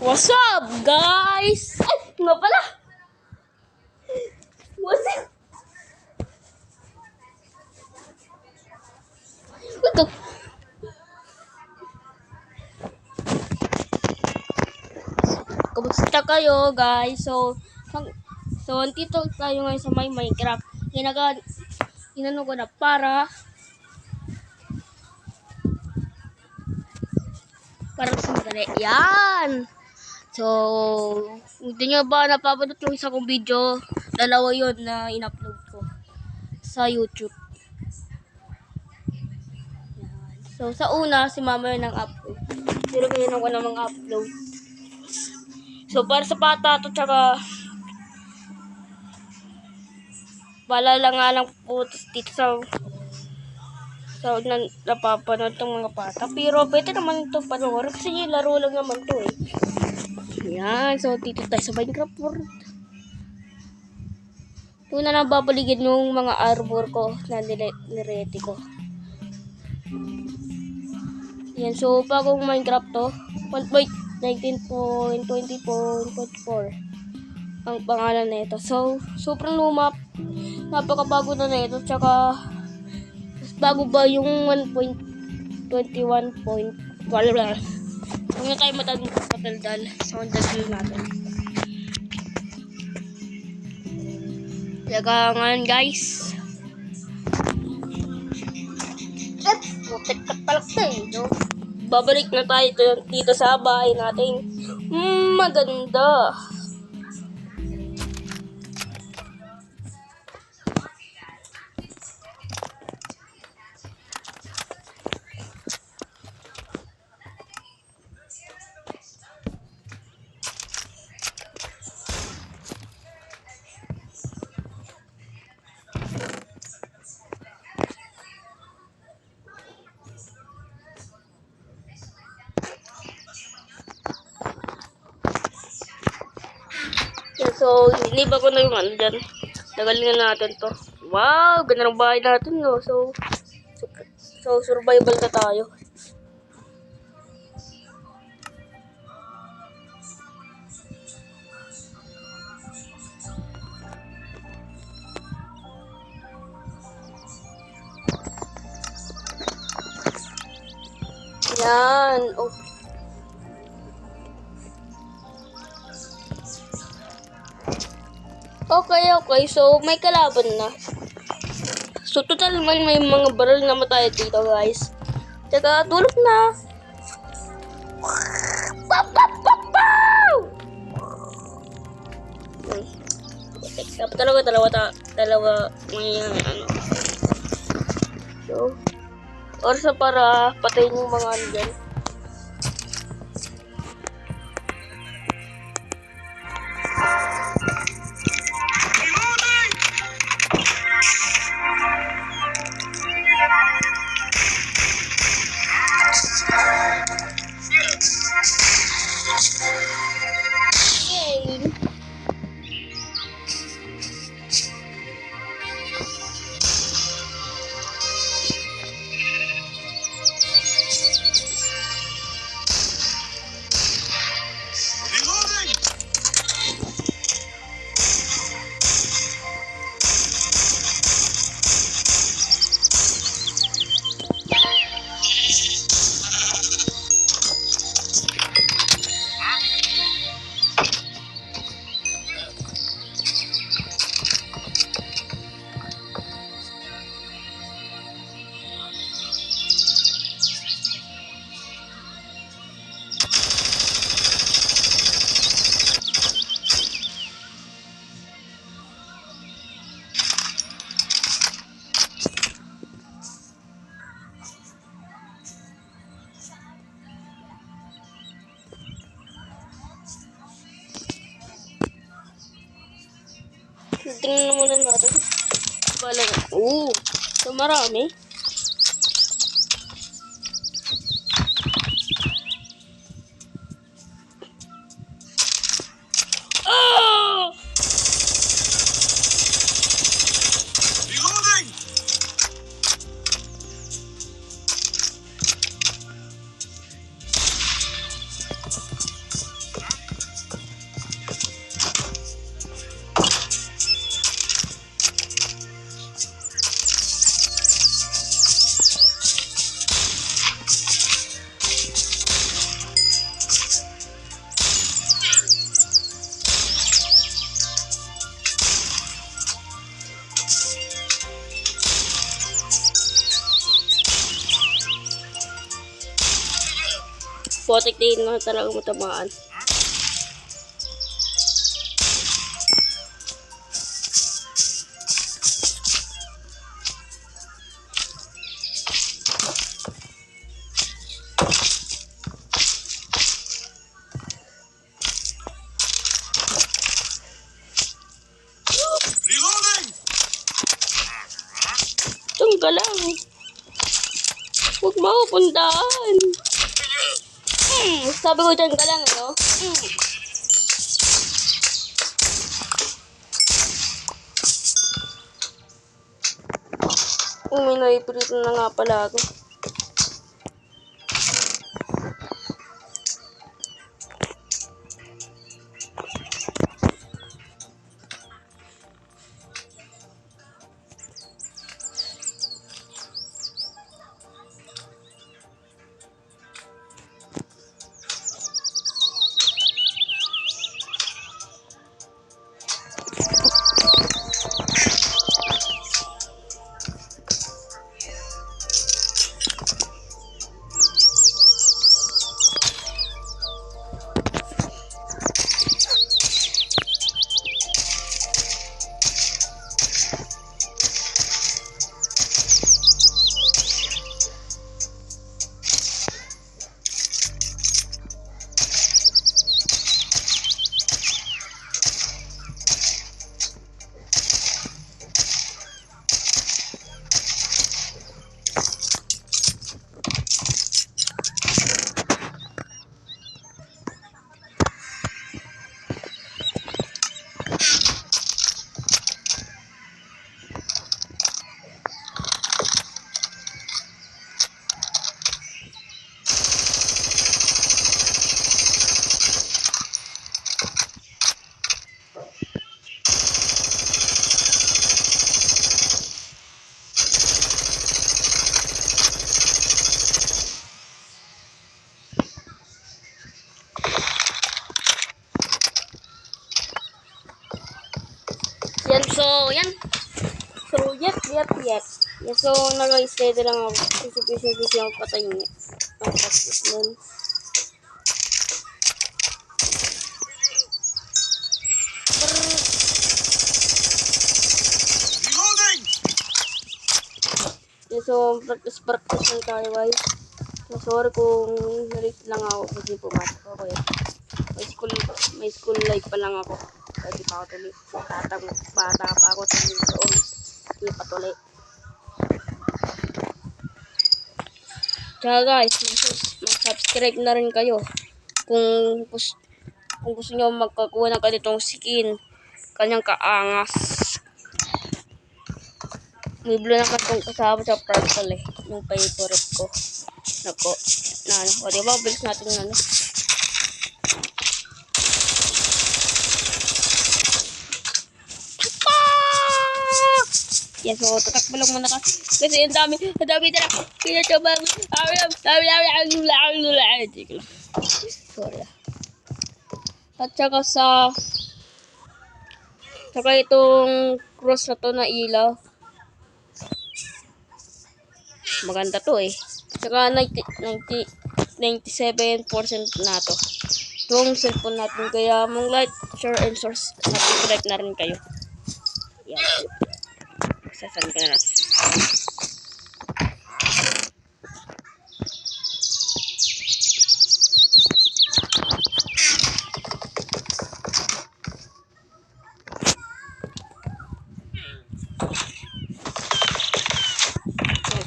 What's up, guys? Ay, nga pala. What's up? Kumusta kayo, guys? So, andito tayo ngayon sa Minecraft. Inano ko na para sa madali. Yan! So, hindi nyo ba napapanood yung isa kong video? Dalawa yun na in-upload ko sa YouTube. Yan. So, sa una, si mama yun ang upload. Pero ngayon ako namang upload. So, para sa bata to, tsaka paalala nga lang po dito sa napapanood ng mga bata. Pero pwede naman ito panoorin kasi laro lang naman to eh. Yan. So, dito tayo sa Minecraft world. Ito na lang babaligin yung mga arbor ko na nirete ko. Yan. So, bagong Minecraft to. 1.19.20.44 ang pangalan na ito. So, sobrang lumap. Napakabago na ito. Tsaka, bago ba yung 1.21. Huwag na tayo mataldal sa dagil natin. Talaga ngayon, guys. Putik ka talaga eh, no? Babalik na tayo dito sa bahay natin. Maganda. So, iniba ko na yung ano dyan. Tagalin na natin to. Wow, ganda ng bahay natin, no? So survival na tayo. Yan. Oh. Okay. So, may kalaban na. So, total may mga barrel na tayo dito, guys. Tsaka, tulog na. Dapat dalawa may ano. So, oras na para patayin yung mga ano dyan. Tingnan muna natin. So marami. Potek din na talaga matamaan. Reloading! Diyan ka lang. Huwag mapupuntahan. Sabi ko dyan ka lang, ano? May naiprito na nga pala ako. Yan, so, yan. So, yep. Yan, so, nag-steady lang ako. Busy ako patayin niya. Ang pasok nun. Reloading! Yan, so, practice lang tayo, guys. So, sorry kung nalate lang ako kasi pumasok ako eh. May school life pa lang ako. Kaya di pa ako tuloy. Bata pa ako tuloy doon. Hindi pa tuloy. Tsaka guys, mag-subscribe na rin kayo. Kung gusto nyo magkakuha ng ganitong skin, kanyang kaangas. May blue na katong kasama sa purple eh. Yung favorite ko. Nako. Na ano. O diba, bilis natin yung ano. Yes, so tatakbo lang muna kasi ang dami na pinataba. Sorry. At saka itong cross na to na ilaw. Maganda to eh. Saka 97% na to. Itong cellphone natin, kaya mong like, share, and subscribe na rin kayo. Yan. Sasan ka na.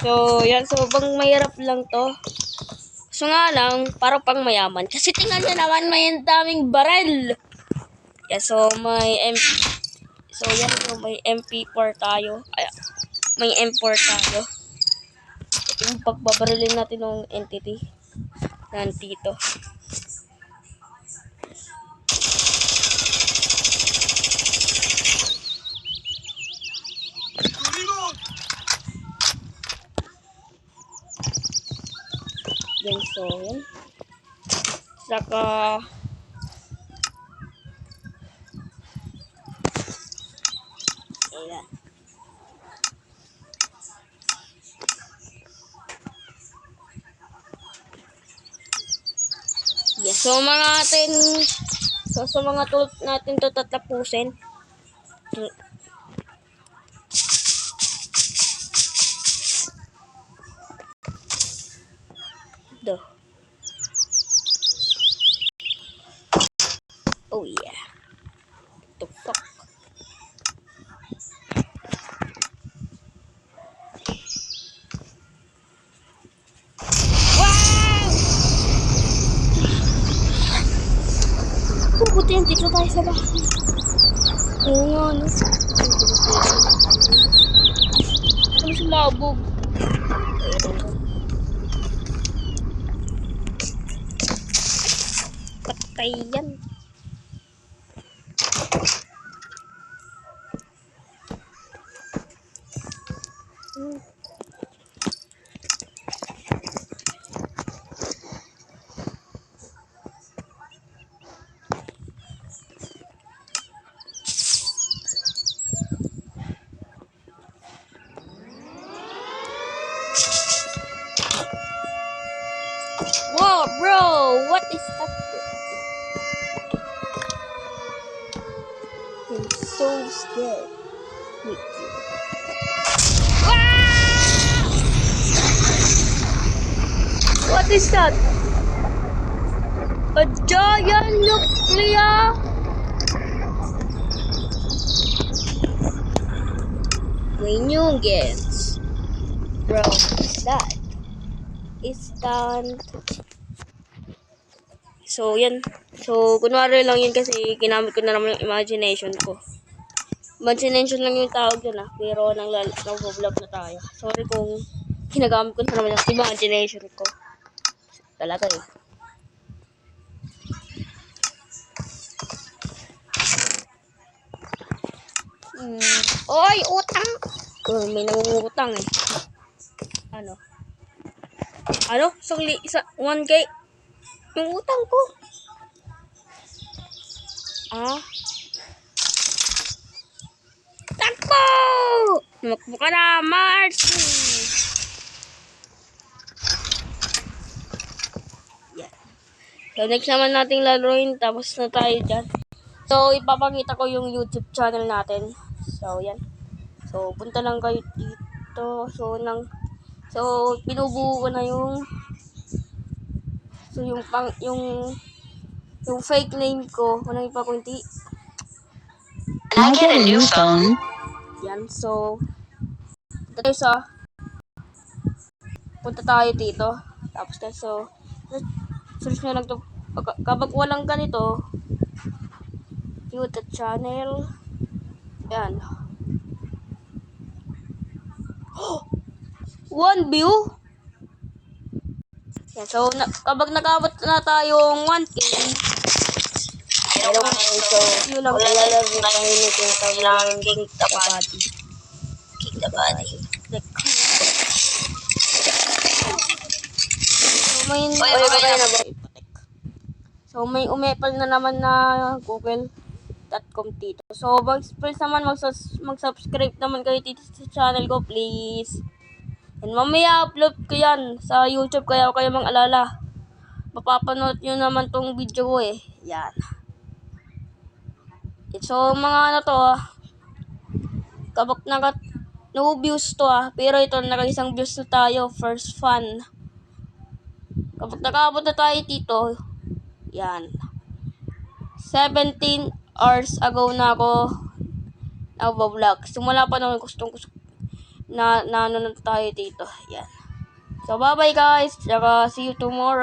So, yan. So, bang mahirap lang to. So nga lang, parang pang mayaman. Kasi tingnan nyo naman, may daming barel. Yeah, so may may MP4 tayo. Ay, may M4 tayo. Yung pagbabarilin natin ng entity. Nandito. Reload! Yan, so yan. Saka ayan. So sa mga tulot natin to tatapusin. Do. Oh yeah. The fuck. Wow! Puputin, dito tayo sa bahay. Oo nga, no? Ano sumabog? Patay yan. Whoa, bro! What is that? I'm so scared with you. Ah! What is that? A giant nuclear? Reunions. Bro, what's that? Instant. So, yan. So, kunwari lang yun kasi ginamit ko na naman yung imagination ko. Imagination lang yung tawag yun pero nang-vlog na tayo. Sorry kung ginagamit ko na naman yung imagination ko. Talaga eh. Oy, utang! Oh, may nangungutang eh. Ano? 1K? Yung utang ko. Takbo! Tumakbo ka na, Marcy! Yeah. So, next naman nating laruin. Tapos na tayo dyan. So, ipapakita ko yung YouTube channel natin. So, yan. So, punta lang kayo dito. So, pinubuo ko na yung yung fake name ko. Unang ipakunti. Can I get a new phone? Yan. So, punta tayo dito. Tapos search nyo lang to. Kapag walang ganito, YouTube channel. Yan. 1 view. Yan. So, kapag nakabot na tayong 1K, yun lang. Lalagay tayo nito yung tawag Kick the Body. Kick the body. So, may umepal na naman na google.com dito. So, please naman mag-subscribe naman kayo dito sa channel ko, please. And mamaya upload ko yan sa YouTube kaya kayo mang-alala. Mapapanood nyo naman tong video ko eh. Yan. So, mga kapag no views to pero ito naka-isang views na tayo. First fun. Kapag nakabot na tayo dito, yan. 17 hours ago na ako nag-vlog. Simula pa nung gustong na tayo dito. Yan. So, bye-bye guys. Saka see you tomorrow.